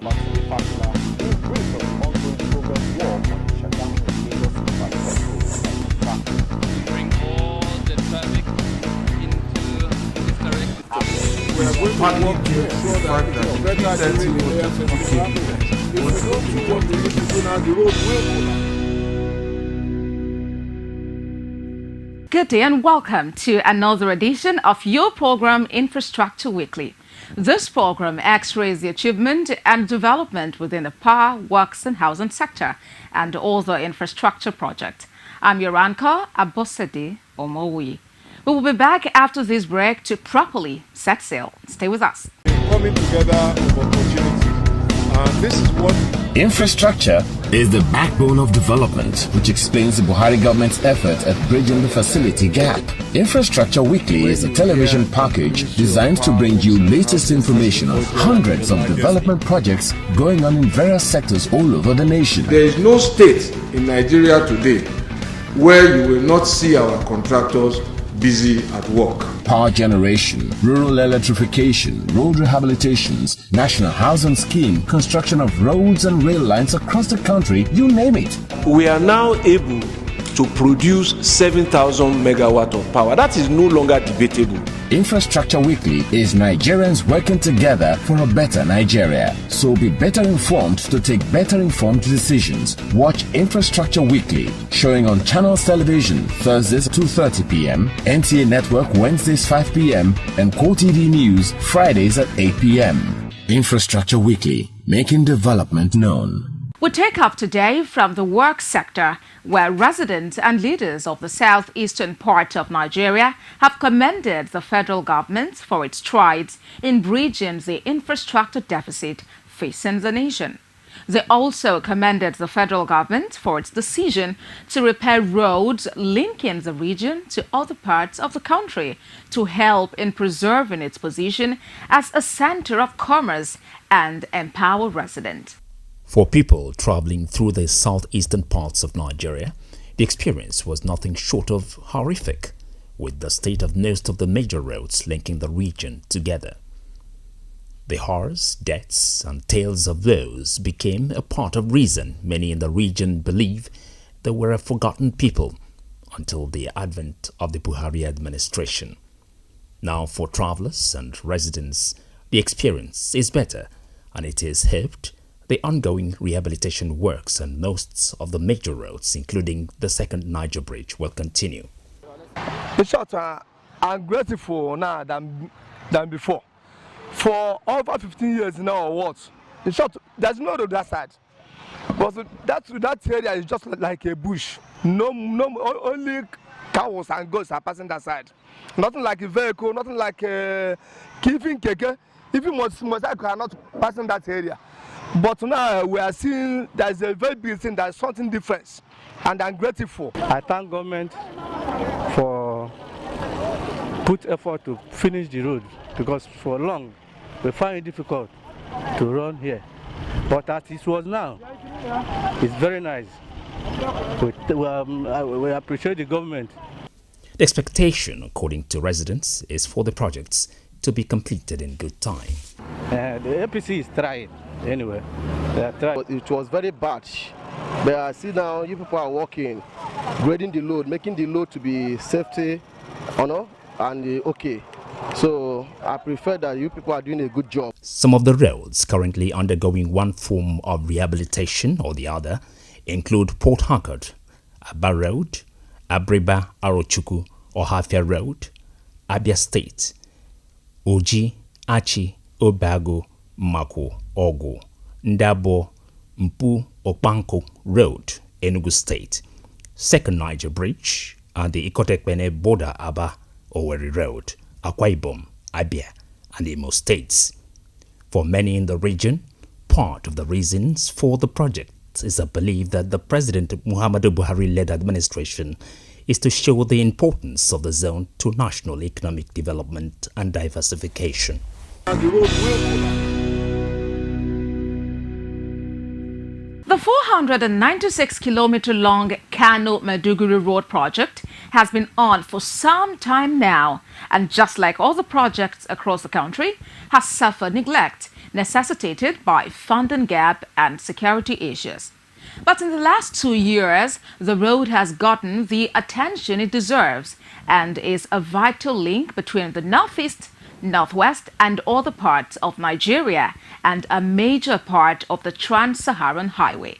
Luxury partner in brief of ongoing progress work on the Shagamu Lagos Infrastructure We bring all the traffic into this direction. We are going to work to ensure that better during the traffic. If we don't support the people now, the road will collapse. Good day and welcome to another edition of your program Infrastructure Weekly. This program x-rays the achievement and development within the power, works and housing sector and other infrastructure projects. I'm your anchor, Abosede Omowi. We will be back after this break to properly set sail. Stay with us. Coming together of opportunities. This is what Infrastructure is the backbone of development, which explains the Buhari government's effort at bridging the facility gap. Infrastructure Weekly is a television package designed to bring you latest information on hundreds of development projects going on in various sectors all over the nation. there is no state in Nigeria today where you will not see our contractors busy at work. Power generation, rural electrification, road rehabilitations, national housing scheme, construction of roads and rail lines across the country, you name it. We are now able to produce 7,000 megawatt of power. That is no longer debatable. Infrastructure Weekly is Nigerians working together for a better Nigeria. So be better informed to take better informed decisions. Watch Infrastructure Weekly, showing on Channels Television Thursdays 2:30 p.m., NTA Network Wednesdays 5 p.m., and Core TV News Fridays at 8 p.m. Infrastructure Weekly, making development known. We take up today from the work sector, where residents and leaders of the southeastern part of Nigeria have commended the federal government for its strides in bridging the infrastructure deficit facing the nation. They also commended the federal government for its decision to repair roads linking the region to other parts of the country to help in preserving its position as a center of commerce and empower residents. For people traveling through the southeastern parts of Nigeria, the experience was nothing short of horrific, with the state of most of the major roads linking the region together. The horrors, deaths, and tales of those became a part of reason many in the region believe they were a forgotten people until the advent of the Buhari administration. Now, for travelers and residents, the experience is better, and it is hoped the ongoing rehabilitation works on most of the major roads, including the second Niger Bridge, will continue. In short, I'm grateful now than before. For over 15 years now or what? In short, there's no road that side. But that area is just like a bush. No, only cows and goats are passing that side. Nothing like a vehicle, nothing like even keke. Even motorcycle are not passing that area. But now we are seeing there's a very big thing, there's something different, and I'm grateful. I thank government for put effort to finish the road, because for long we find it difficult to run here. But as it was now, it's very nice. We appreciate the government. The expectation, according to residents, is for the projects to be completed in good time. The APC is trying anyway. They are trying. It was very bad. But I see now you people are working, grading the load, making the load to be safety, and okay. So I prefer that you people are doing a good job. Some of the roads currently undergoing one form of rehabilitation or the other include Port Harcourt, Aba Road, Abriba Arochukwu or Hafia Road, Abia State, Oji, Achi, Obago, Mako, Ogo, Ndabo, Mpu, Okpanko Road, Enugu State, Second Niger Bridge, and the Ikotekpene Border Aba, Owerri Road, Akwa Ibom, Abia, and Imo States. For many in the region, part of the reasons for the project is a belief that the President Muhammadu Buhari-led administration is to show the importance of the zone to national economic development and diversification. the road will collapse. The 496-kilometer-long Kano-Maiduguri Road project has been on for some time now, and just like all the projects across the country, has suffered neglect necessitated by funding gap and security issues. But in the last 2 years, the road has gotten the attention it deserves and is a vital link between the northeast, northwest and other parts of Nigeria and a major part of the Trans-Saharan Highway.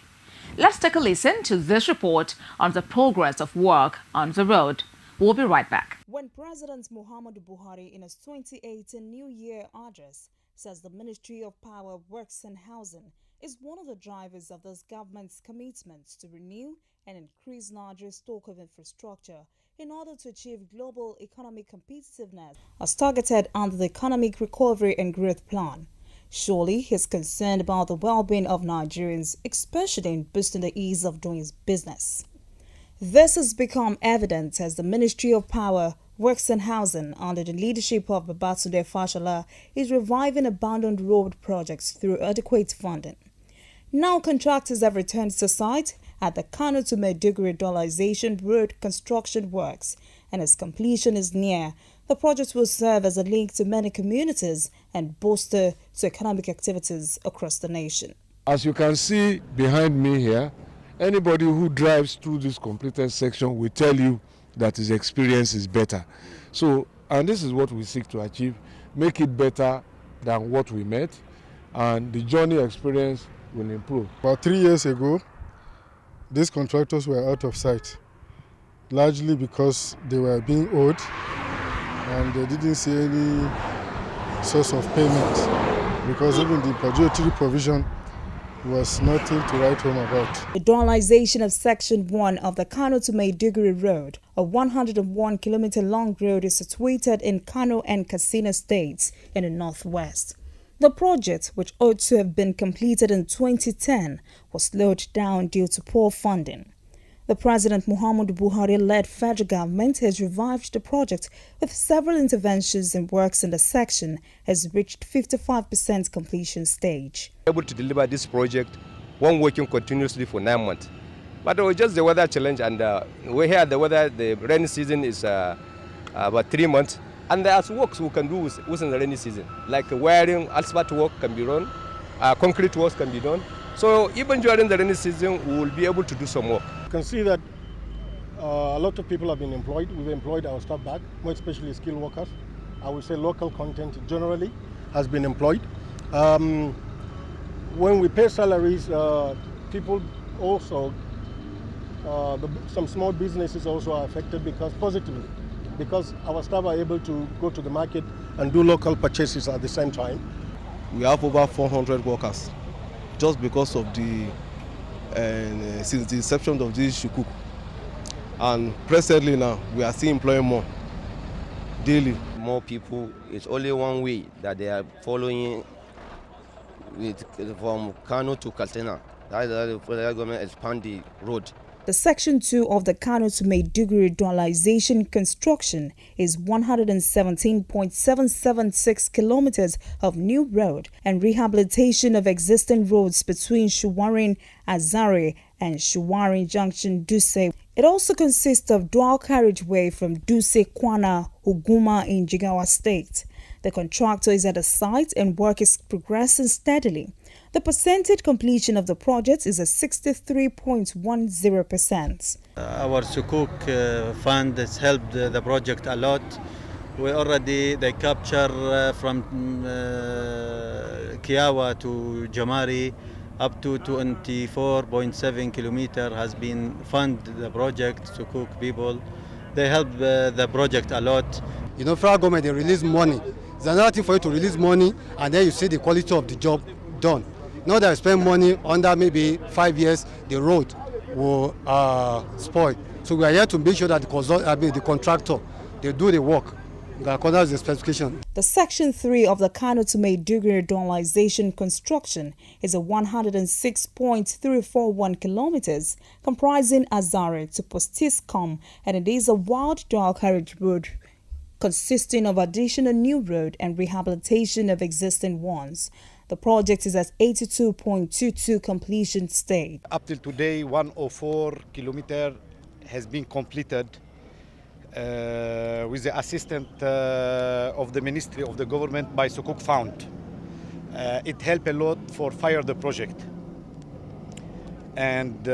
Let's take a listen to this report on the progress of work on the road. We'll be right back. When President Muhammadu Buhari, in his 2018 New Year address, says the Ministry of Power, Works and Housing is one of the drivers of this government's commitments to renew and increase Nigeria's stock of infrastructure in order to achieve global economic competitiveness as targeted under the Economic Recovery and Growth Plan. Surely he is concerned about the well-being of Nigerians, especially in boosting the ease of doing business. This has become evident as the Ministry of Power, Works and Housing, under the leadership of Babatunde Fashola, is reviving abandoned road projects through adequate funding. Now contractors have returned to site at the Kano to Maiduguri Dualization Road construction works, and as completion is near, the project will serve as a link to many communities and bolster to economic activities across the nation. As you can see behind me here, anybody who drives through this completed section will tell you that his experience is better. So, and this is what we seek to achieve, make it better than what we met, and the journey experience will improve. About 3 years ago, these contractors were out of sight, largely because they were being owed and they didn't see any source of payment, because even the budgetary provision was nothing to write home about. The dualization of Section 1 of the Kano to Maiduguri Road, a 101-kilometer long road, is situated in Kano and Katsina states in the northwest. The project, which ought to have been completed in 2010, was slowed down due to poor funding. The President Muhammadu Buhari-led federal government has revived the project with several interventions, and works in the section has reached 55% completion stage. Able to deliver this project, one working continuously for 9 months. But it was just the weather challenge, and we hear the weather, the rainy season is about 3 months. And there's works we can do within the rainy season, like wiring, asphalt work can be done, concrete works can be done. So even during the rainy season, we will be able to do some work. You can see that a lot of people have been employed. We've employed our staff back, more especially skilled workers. I would say local content generally has been employed. When we pay salaries, people also, some small businesses also are affected positively, because our staff are able to go to the market and do local purchases at the same time. We have over 400 workers just because of since the inception of this Shukuk. And presently now, we are still employing more daily. More people, it's only one way that they are following from Kano to Katsina. That is the federal government expand the road. The Section 2 of the Kano to Maiduguri dualization construction is 117.776 kilometers of new road and rehabilitation of existing roads between Shuwarin Azare and Shuwarin Junction Duse. It also consists of dual carriageway from Duse Kwana Huguma in Jigawa State. The contractor is at the site and work is progressing steadily. The percentage completion of the project is at 63.10%. Our Sukuk fund has helped the project a lot. They capture from Kiawa to Jamari up to 24.7 kilometer has been funded the project. Sukuk people, they help the project a lot. You know, federal government, they release money. It's another thing for you to release money and then you see the quality of the job done. Not that I spend money under maybe 5 years, the road will spoil. So we are here to make sure that the contractor, they do the work according to the specification. The Section 3 of the Kano to Maiduguri dualization construction is a 106.341 kilometers, comprising Azare to Postiskum, and it is a wide dual carriage road consisting of additional new road and rehabilitation of existing ones. The project is at 82.22 completion stage. Up till today, 104 kilometers has been completed, with the assistance of the Ministry of the Government by Sukuk Fund. It helped a lot for fire the project. And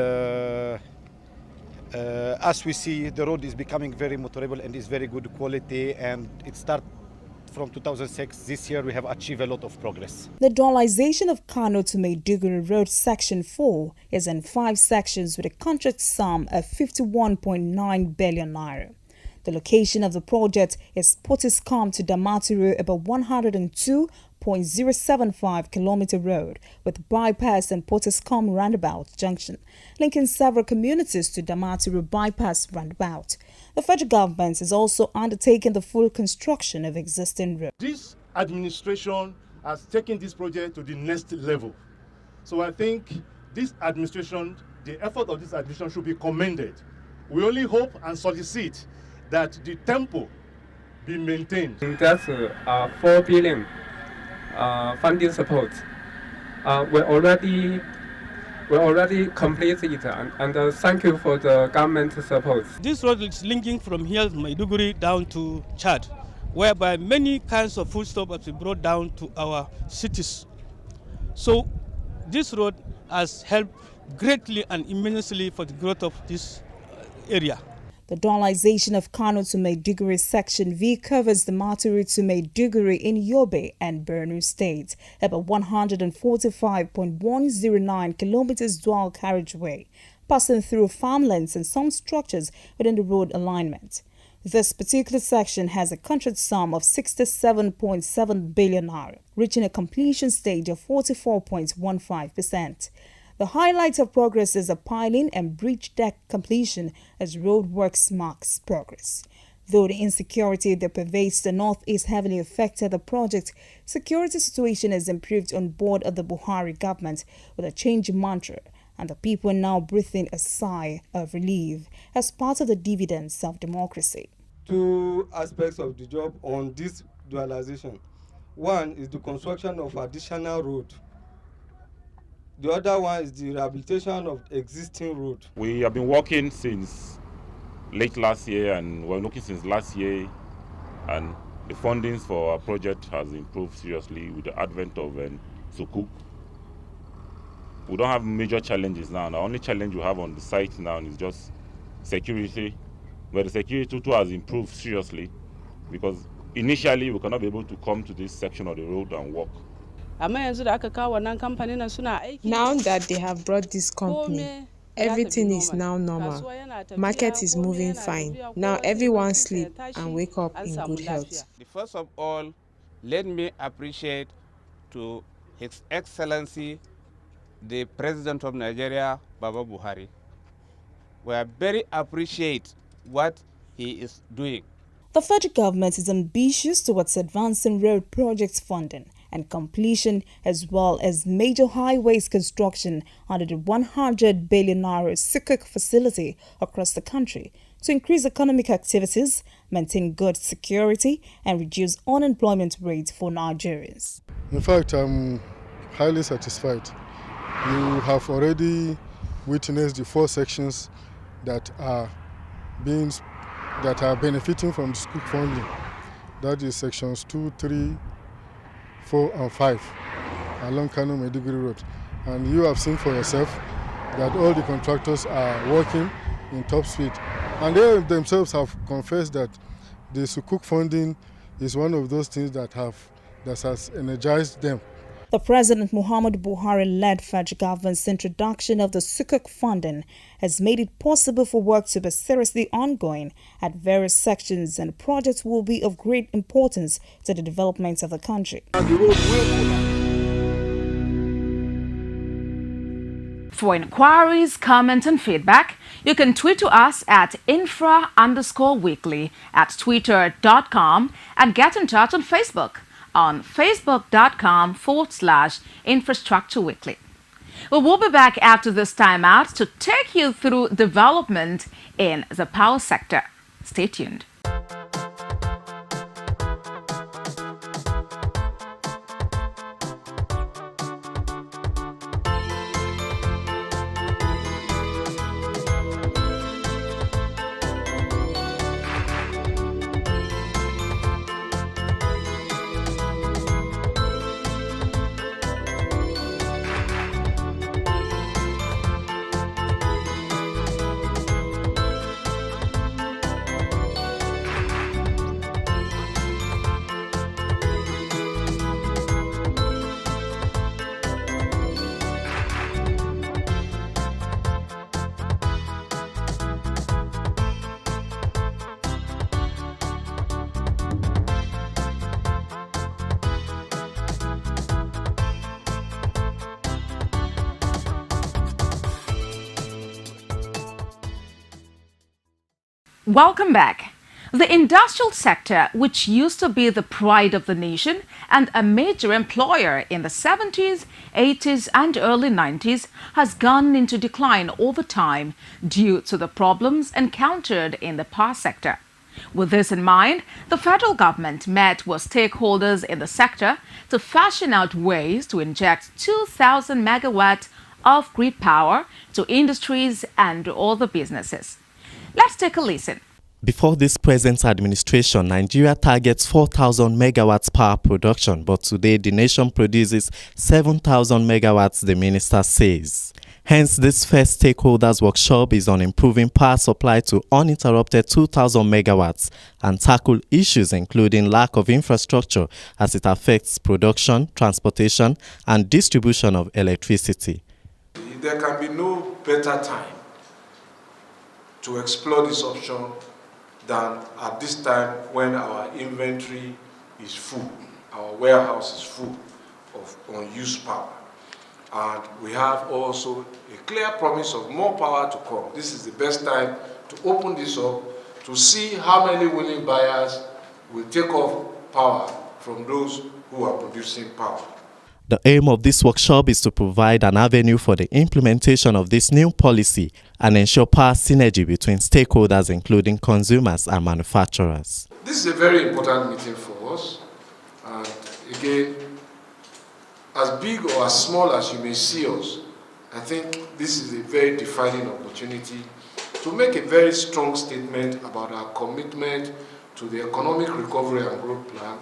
as we see, the road is becoming very motorable and is very good quality, and it started from 2006. This year we have achieved a lot of progress. The dualization of Kano to Maiduguri Road Section 4 is in 5 sections with a contract sum of 51.9 billion naira. The location of the project is Potiskum to Damaturu, about 102.075 kilometer road with bypass and Potiskum roundabout junction, linking several communities to Damaturu bypass roundabout. The federal government is also undertaking the full construction of existing roads. This administration has taken this project to the next level. So I think this administration, the effort of this administration should be commended. We only hope and solicit that the tempo be maintained. That's 4 billion funding support. We already completed it, and thank you for the government support. This road is linking from here to Maiduguri down to Chad, whereby many kinds of foodstuffs have been brought down to our cities. So this road has helped greatly and immensely for the growth of this area. The dualization of Kano to Maiduguri Section V covers the Maturi to Maiduguri in Yobe and Borno State, about 145.109 kilometers dual carriageway, passing through farmlands and some structures within the road alignment. This particular section has a contract sum of 67.7 billion naira, reaching a completion stage of 44.15%. The highlight of progress is a piling and bridge deck completion as roadworks marks progress. Though the insecurity that pervades the northeast heavily affected the project, security situation has improved on board of the Buhari government with a change in mantra, and the people are now breathing a sigh of relief as part of the dividends of democracy. 2 aspects of the job on this dualization. One is the construction of additional road. The other one is the rehabilitation of existing road. We have been working since late last year, and we're looking since last year, and the fundings for our project has improved seriously with the advent of Sukuk. We don't have major challenges now. The only challenge we have on the site now is just security, where the security too has improved seriously, because initially we cannot be able to come to this section of the road and walk. Now that they have brought this company, everything is now normal. Market is moving fine. Now everyone sleep and wake up in good health. First of all, let me appreciate to His Excellency, the President of Nigeria, Baba Buhari. We are very appreciate what he is doing. The federal government is ambitious towards advancing road projects funding and completion, as well as major highways construction under the 100 billion naira Sukuk facility across the country to increase economic activities, maintain good security, and reduce unemployment rates for Nigerians. In fact, I'm highly satisfied. You have already witnessed the 4 sections that are benefiting from the Sukuk funding. That is sections 2, 3, 4 and 5 along Kano Maiduguri Road. And you have seen for yourself that all the contractors are working in top speed. And they themselves have confessed that the Sukuk funding is one of those things that has energized them. The President Muhammadu Buhari-led federal government's introduction of the Sukuk funding has made it possible for work to be seriously ongoing at various sections, and projects will be of great importance to the development of the country. For inquiries, comments and feedback, you can tweet to us at infra_weekly at twitter.com and get in touch on Facebook on facebook.com/infrastructure weekly. We will be back after this time out to take you through development in the power sector. Stay tuned. Welcome back. The industrial sector, which used to be the pride of the nation and a major employer in the 70s, 80s and early 90s, has gone into decline over time due to the problems encountered in the power sector. With this in mind, the federal government met with stakeholders in the sector to fashion out ways to inject 2,000 megawatts of grid power to industries and other businesses. Let's take a listen. Before this present administration, Nigeria targets 4,000 megawatts power production, but today the nation produces 7,000 megawatts, the minister says. Hence, this first stakeholders workshop is on improving power supply to uninterrupted 2,000 megawatts and tackle issues including lack of infrastructure as it affects production, transportation and distribution of electricity. There can be no better time to explore this option than at this time when our inventory is full, our warehouse is full of unused power. And we have also a clear promise of more power to come. This is the best time to open this up to see how many willing buyers will take off power from those who are producing power. The aim of this workshop is to provide an avenue for the implementation of this new policy and ensure power synergy between stakeholders including consumers and manufacturers. This is a very important meeting for us, and again, as big or as small as you may see us, I think this is a very defining opportunity to make a very strong statement about our commitment to the economic recovery and growth plan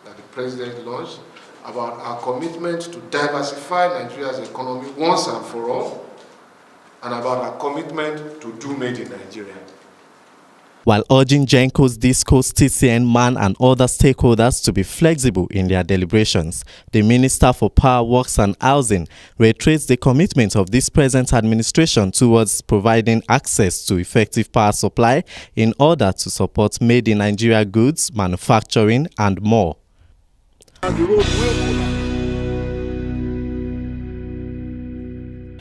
that the President launched, about our commitment to diversify Nigeria's economy once and for all, and about our commitment to do Made in Nigeria. While urging GENCO's, DISCO's, TCN, MAN and other stakeholders to be flexible in their deliberations, the Minister for Power, Works and Housing reiterates the commitment of this present administration towards providing access to effective power supply in order to support Made in Nigeria goods, manufacturing and more.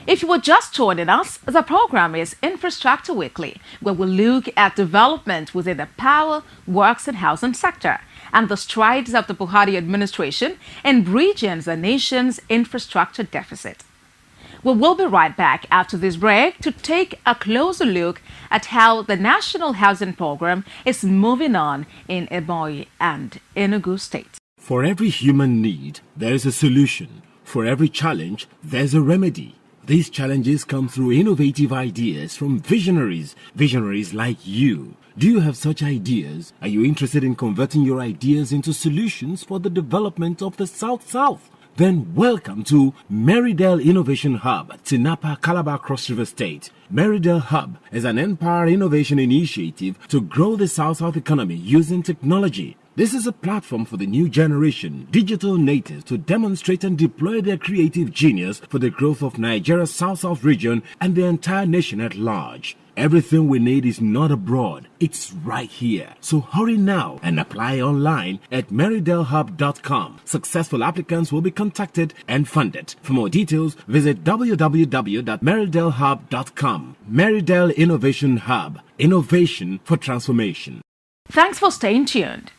If you were just joining us, the program is Infrastructure Weekly, where we look at development within the power, works and housing sector and the strides of the Buhari administration in bridging the nation's infrastructure deficit. We will be right back after this break to take a closer look at how the National Housing Program is moving on in Ebonyi and Enugu states. For every human need, there is a solution. For every challenge, there's a remedy. These challenges come through innovative ideas from visionaries like you. Do you have such ideas? Are you interested in converting your ideas into solutions for the development of the South-South? Then welcome to Merridale Innovation Hub, Tinapa, Calabar, Cross River State. Merridale Hub is an Empower Innovation initiative to grow the South-South economy using technology. This is a platform for the new generation, digital natives, to demonstrate and deploy their creative genius for the growth of Nigeria's South-South region and the entire nation at large. Everything we need is not abroad, it's right here. So hurry now and apply online at merridalehub.com. Successful applicants will be contacted and funded. For more details, visit www.merridalehub.com. Merridale Innovation Hub. Innovation for transformation. Thanks for staying tuned.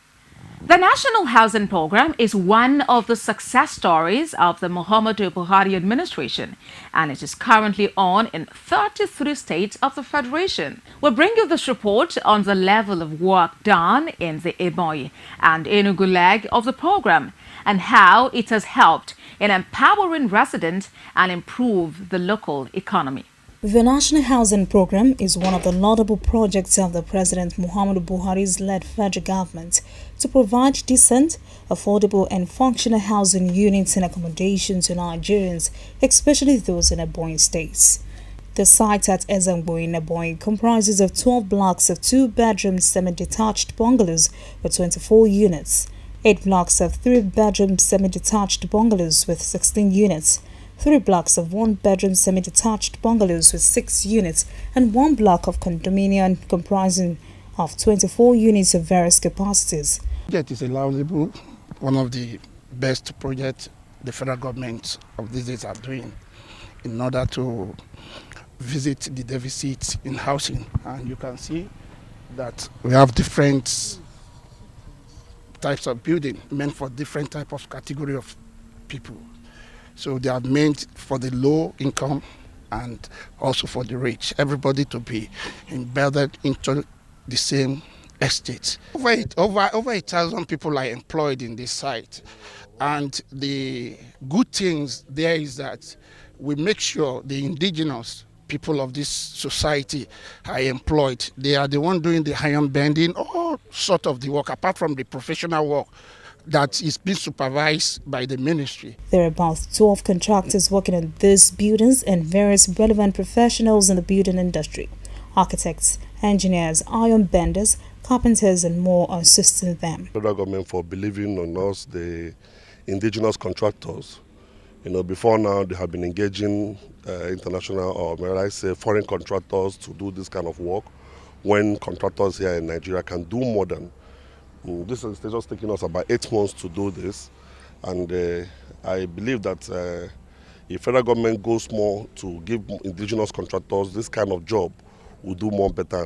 The National Housing Program is one of the success stories of the Muhammadu Buhari administration, and it is currently on in 33 states of the Federation. We'll bring you this report on the level of work done in the Ebonyi and Enugu leg of the program and how it has helped in empowering residents and improve the local economy. The National Housing Program is one of the laudable projects of the President Muhammadu Buhari's led federal government to provide decent, affordable and functional housing units and accommodation to Nigerians, especially those in Ebonyi states. The site at Ezangbo in Ebonyi comprises of 12 blocks of 2-bedroom semi-detached bungalows with 24 units, 8 blocks of 3-bedroom semi-detached bungalows with 16 units, 3 blocks of 1-bedroom semi-detached bungalows with 6 units, and 1 block of condominium comprising of 24 units of various capacities. The project is a laudable, one of the best projects the federal government of these days are doing in order to visit the deficit in housing. And you can see that we have different types of building meant for different type of category of people. So they are meant for the low income and also for the rich. Everybody to be embedded into the same estate. Over 1,000 people are employed in this site. And the good things there is that we make sure the indigenous people of this society are employed. They are the one doing the iron bending, all sort of the work, apart from the professional work that is being supervised by the ministry. There are about 12 contractors working on these buildings and various relevant professionals in the building industry. Architects, engineers, iron benders, carpenters and more are assisting them. Federal government for believing on us, the indigenous contractors. Before now they have been engaging international or may I say foreign contractors to do this kind of work when contractors here in Nigeria can do more than. This is just taking us about 8 months to do this, and I believe that if federal government goes more to give indigenous contractors this kind of job, will do more better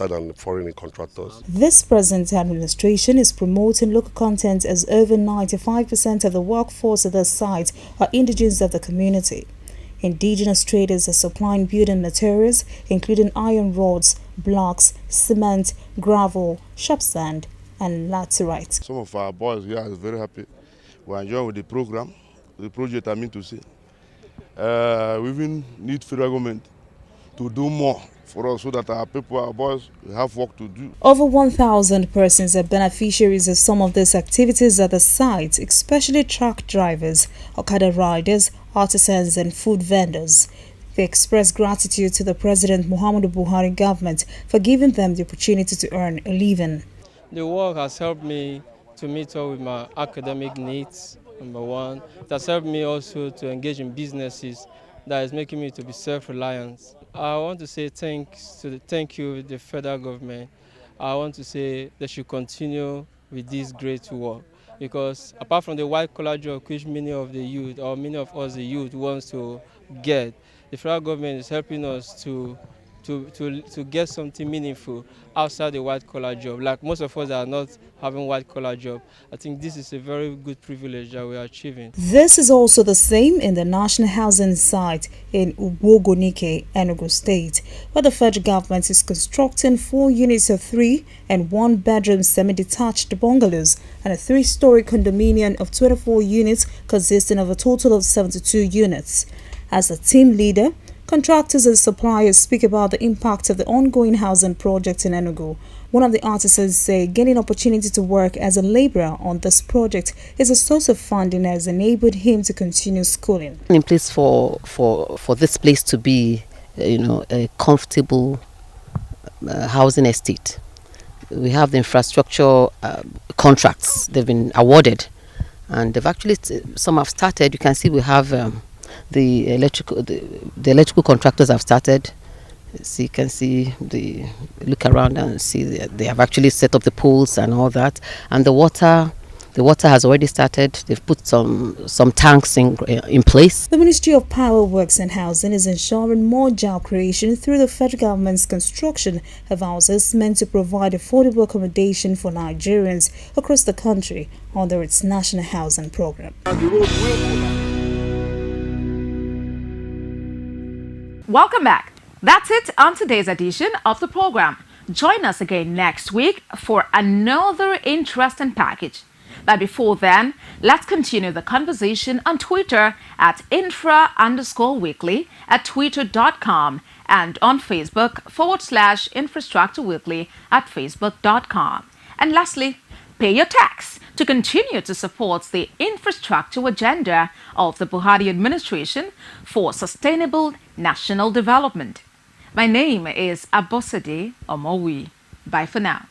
than foreign contractors. This present administration is promoting local content as over 95% of the workforce at the site are indigenous of the community. Indigenous traders are supplying building materials, including iron rods, blocks, cement, gravel, shop sand, and laterite. Some of our boys here are very happy. We are enjoying with the program, the project I mean to say. We even need federal government to do more for us so that our people, our boys, have work to do. Over 1,000 persons are beneficiaries of some of these activities at the site, especially truck drivers, Okada riders, artisans and food vendors. They express gratitude to the President Muhammadu Buhari government for giving them the opportunity to earn a living. The work has helped me to meet up with my academic needs, number one. It has helped me also to engage in businesses that is making me to be self-reliant. I want to say thank you to the federal government. I want to say they should continue with this great work, because apart from the white-collar job which many of the youth or many of us the youth wants to get, the federal government is helping us to get something meaningful outside the white-collar job. Like most of us are not having white-collar job. I think this is a very good privilege that we are achieving. This is also the same in the National Housing site in Ugbogonike, Enugu State, where the federal government is constructing 4 units of 3 and 1-bedroom semi-detached bungalows and a 3-story condominium of 24 units consisting of a total of 72 units. As a team leader, contractors and suppliers speak about the impact of the ongoing housing project in Enugu. One of the artisans say getting opportunity to work as a laborer on this project is a source of funding that has enabled him to continue schooling. In place for this place to be, a comfortable housing estate. We have the infrastructure contracts. They've been awarded, and they've actually some have started. You can see we have the electrical contractors have started. So you can see look around and see they have actually set up the pools and all that, and the water has already started. They've put some tanks in place. The Ministry of Power, Works and Housing is ensuring more job creation through the federal government's construction of houses meant to provide affordable accommodation for Nigerians across the country under its National Housing Program. Welcome back. That's it on today's edition of the program. Join us again next week for another interesting package. But before then, let's continue the conversation on Twitter at infra_weekly, at twitter.com, and on Facebook /Infrastructure Weekly at facebook.com. And lastly, pay your tax to continue to support the infrastructure agenda of the Buhari administration for sustainable national development. My name is Abosade Omowi. Bye for now.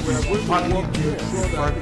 We are going to work to ensure that